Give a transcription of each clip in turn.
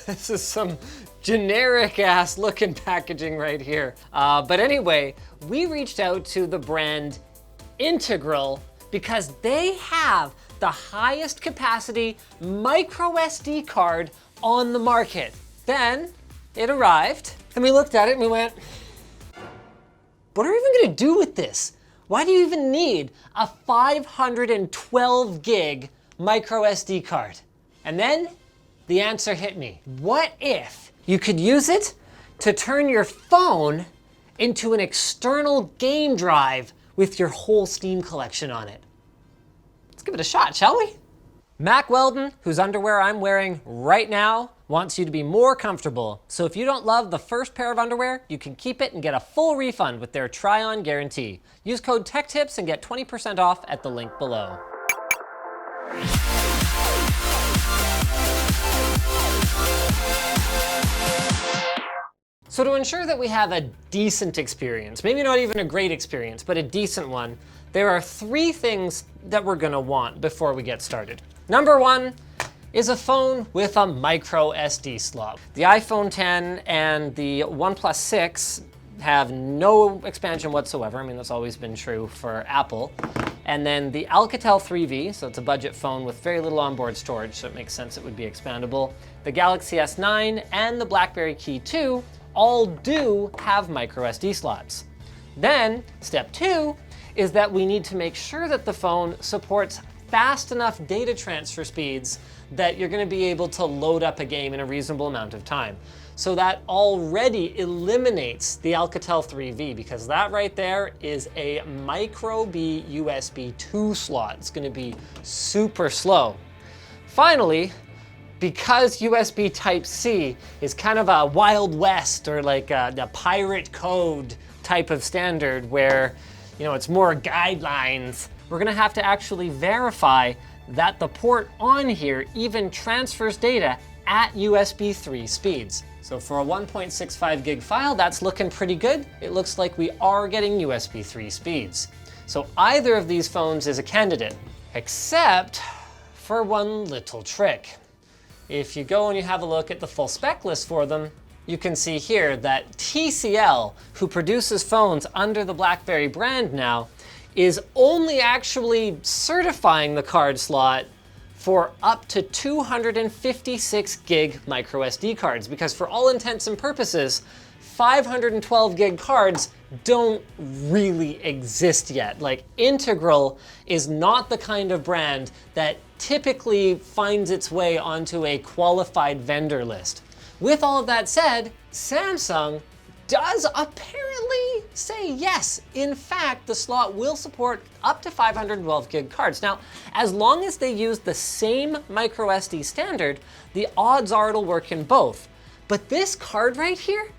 This is some generic ass looking packaging right here. But anyway, we reached out to the brand Integral because they have the highest capacity micro SD card on the market. Then it arrived and we looked at it and we went, what are we even gonna do with this? Why do you even need a 512 gig micro SD card? And then the answer hit me. What if you could use it to turn your phone into an external game drive with your whole Steam collection on it? Let's give it a shot, shall we? Mac Weldon, whose underwear I'm wearing right now, wants you to be more comfortable. So if you don't love the first pair of underwear, you can keep it and get a full refund with their try-on guarantee. Use code TECHTIPS and get 20% off at the link below. So to ensure that we have a decent experience, maybe not even a great experience, but a decent one, there are 3 things that we're gonna want before we get started. Number 1 is a phone with a micro SD slot. The iPhone X and the OnePlus 6 have no expansion whatsoever. I mean, that's always been true for Apple. And then the Alcatel 3V, so it's a budget phone with very little onboard storage, so it makes sense it would be expandable. The Galaxy S9 and the BlackBerry Key 2 all do have micro SD slots. Then, step 2 is that we need to make sure that the phone supports fast enough data transfer speeds that you're gonna be able to load up a game in a reasonable amount of time. So that already eliminates the Alcatel 3V because that right there is a micro B USB 2 slot. It's gonna be super slow. Finally, because USB Type-C is kind of a Wild West or like a pirate code type of standard where, you know, it's more guidelines, we're gonna have to actually verify that the port on here even transfers data at USB 3 speeds. So for a 1.65 gig file, that's looking pretty good. It looks like we are getting USB 3 speeds. So either of these phones is a candidate, except for one little trick. If you go and you have a look at the full spec list for them, you can see here that TCL, who produces phones under the BlackBerry brand now, is only actually certifying the card slot for up to 256 gig micro SD cards, because for all intents and purposes, 512 gig cards don't really exist yet. Like, Integral is not the kind of brand that typically finds its way onto a qualified vendor list. With all of that said, Samsung does apparently say yes. In fact, the slot will support up to 512 gig cards. Now, as long as they use the same micro SD standard, the odds are it'll work in both. But this card right here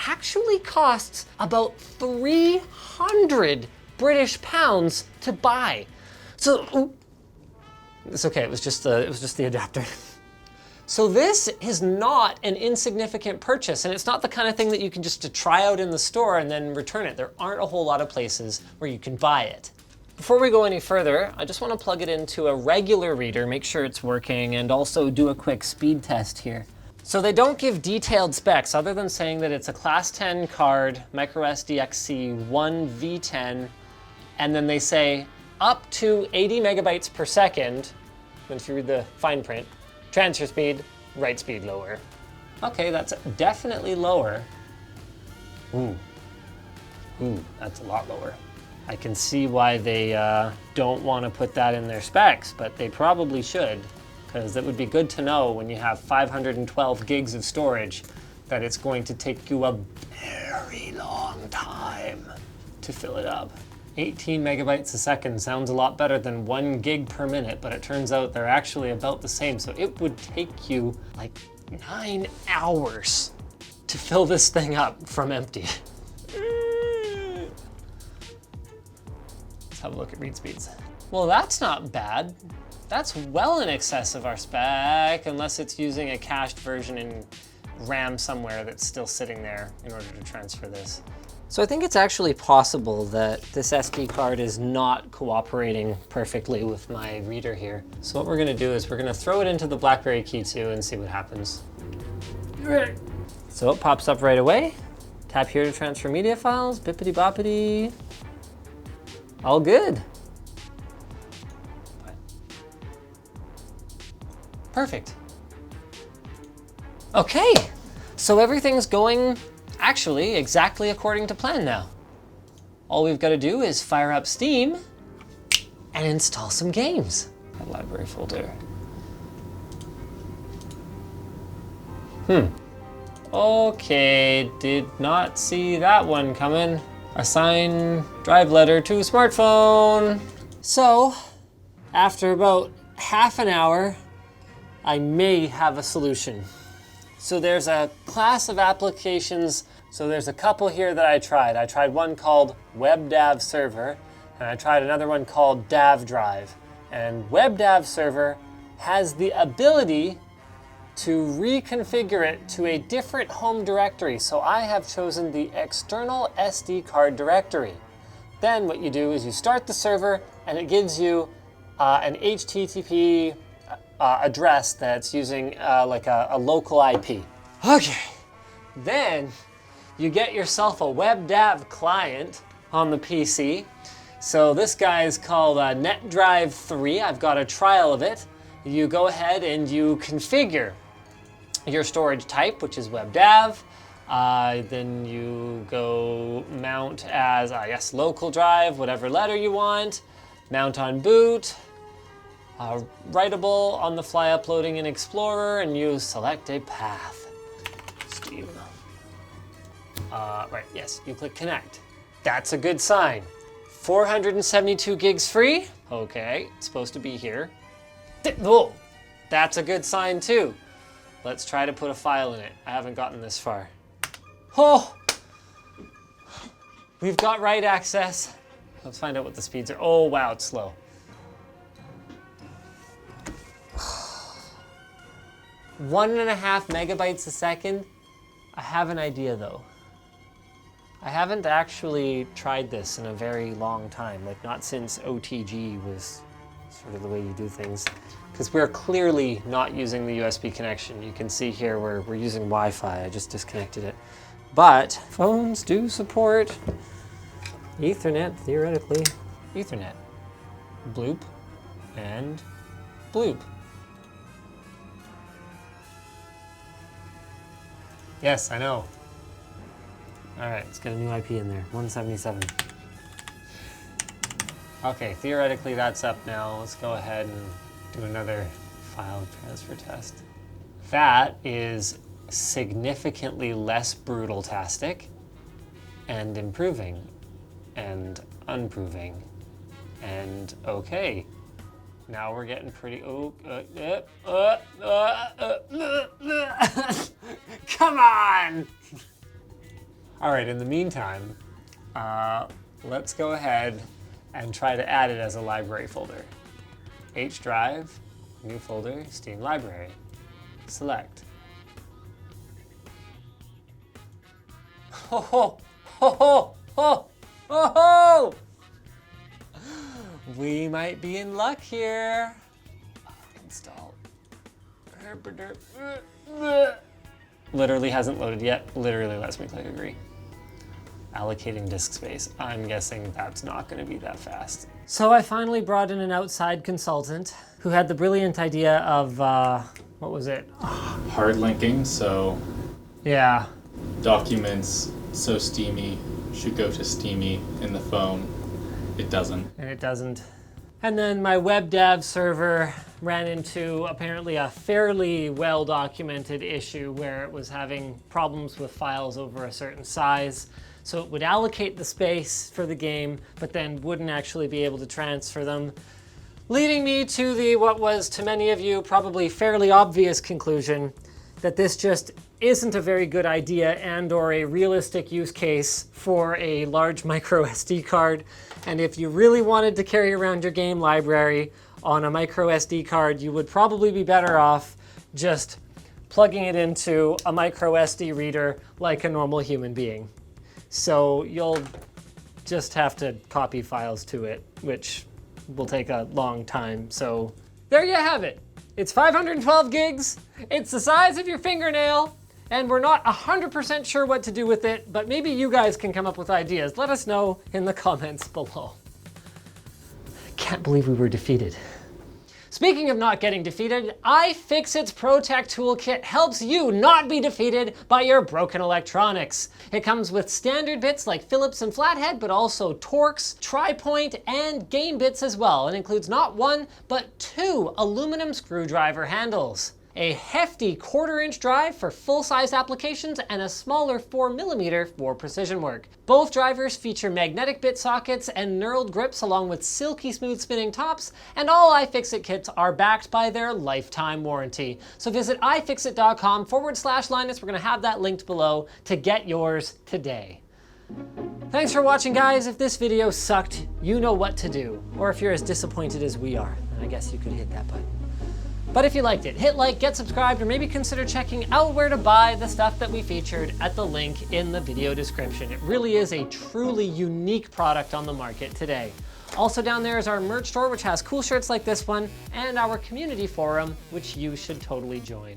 actually costs about 300 British pounds to buy. So, it's okay, it was just the adapter. So this is not an insignificant purchase, and it's not the kind of thing that you can just try out in the store and then return it. There aren't a whole lot of places where you can buy it. Before we go any further, I just want to plug it into a regular reader, make sure it's working, and also do a quick speed test here. So they don't give detailed specs other than saying that it's a Class 10 card, microSD XC1 V10, and then they say up to 80 megabytes per second, and if you read the fine print, transfer speed, write speed lower. Okay, that's definitely lower. Ooh, that's a lot lower. I can see why they don't want to put that in their specs, but they probably should, because it would be good to know when you have 512 gigs of storage that it's going to take you a very long time to fill it up. 18 megabytes a second sounds a lot better than 1 gig per minute, but it turns out they're actually about the same. So it would take you like 9 hours to fill this thing up from empty. Let's have a look at read speeds. Well, that's not bad. That's well in excess of our spec, unless it's using a cached version in RAM somewhere that's still sitting there in order to transfer this. So I think it's actually possible that this SD card is not cooperating perfectly with my reader here. So what we're gonna do is we're gonna throw it into the BlackBerry Key 2 and see what happens. So it pops up right away. Tap here to transfer media files, bippity boppity. All good. Perfect. Okay, so everything's going actually exactly according to plan now. All we've got to do is fire up Steam and install some games. A library folder. Okay, did not see that one coming. Assign drive letter to smartphone. So, after about half an hour, I may have a solution. So there's a class of applications. So there's a couple here that I tried. I tried one called WebDAV Server, and I tried another one called DAV Drive. And WebDAV Server has the ability to reconfigure it to a different home directory. So I have chosen the external SD card directory. Then what you do is you start the server and it gives you an HTTP address that's using like a local IP. Okay, then you get yourself a WebDAV client on the PC. So this guy is called NetDrive 3. I've got a trial of it. You go ahead and you configure your storage type, which is WebDAV. Then you go mount as, yes, local drive, whatever letter you want. Mount on boot. Writable, on the fly uploading in Explorer, and you select a path. Steam. Right, yes, you click connect. That's a good sign. 472 gigs free. Okay, it's supposed to be here. Oh, that's a good sign too. Let's try to put a file in it. I haven't gotten this far. Oh, we've got write access. Let's find out what the speeds are. Oh, wow, it's slow. 1.5 megabytes a second. I have an idea though. I haven't actually tried this in a very long time, like not since OTG was sort of the way you do things. Because we're clearly not using the USB connection. You can see here we're using Wi-Fi. I just disconnected it. But phones do support Ethernet, theoretically. Ethernet. Bloop and bloop. Yes, I know. All right, let's get a new IP in there, 177. Okay, theoretically that's up now. Let's go ahead and do another file transfer test. That is significantly less brutal-tastic and improving and unproving and okay. Now we're getting pretty, come on! All right, in the meantime, let's go ahead and try to add it as a library folder. H drive, new folder, Steam library. Select. Ho ho, ho ho, ho, ho ho! We might be in luck here. Install. Literally hasn't loaded yet. Literally lets me click agree. Allocating disk space. I'm guessing that's not going to be that fast. So I finally brought in an outside consultant who had the brilliant idea of, what was it? Hard linking, so yeah. Documents so Steamy should go to Steamy in the phone. It doesn't. And it doesn't. And then my WebDAV server ran into apparently a fairly well-documented issue where it was having problems with files over a certain size. So it would allocate the space for the game, but then wouldn't actually be able to transfer them, leading me to the, what was to many of you probably fairly obvious conclusion that this just isn't a very good idea and or a realistic use case for a large micro SD card. And if you really wanted to carry around your game library on a micro SD card, you would probably be better off just plugging it into a micro SD reader like a normal human being. So you'll just have to copy files to it, which will take a long time. So there you have it. It's 512 gigs, it's the size of your fingernail, and we're not 100% sure what to do with it, but maybe you guys can come up with ideas. Let us know in the comments below. Can't believe we were defeated. Speaking of not getting defeated, iFixit's ProTech Toolkit helps you not be defeated by your broken electronics. It comes with standard bits like Phillips and flathead, but also Torx, tri-point, and game bits as well, and includes not one, but 2 aluminum screwdriver handles. A hefty 1/4-inch drive for full-size applications and a smaller 4mm for precision work. Both drivers feature magnetic bit sockets and knurled grips along with silky smooth spinning tops, and all iFixit kits are backed by their lifetime warranty. So visit ifixit.com/Linus, we're gonna have that linked below to get yours today. Thanks for watching, guys. If this video sucked, you know what to do. Or if you're as disappointed as we are, then I guess you could hit that button. But if you liked it, hit like, get subscribed, or maybe consider checking out where to buy the stuff that we featured at the link in the video description. It really is a truly unique product on the market today. Also down there is our merch store, which has cool shirts like this one, and our community forum, which you should totally join.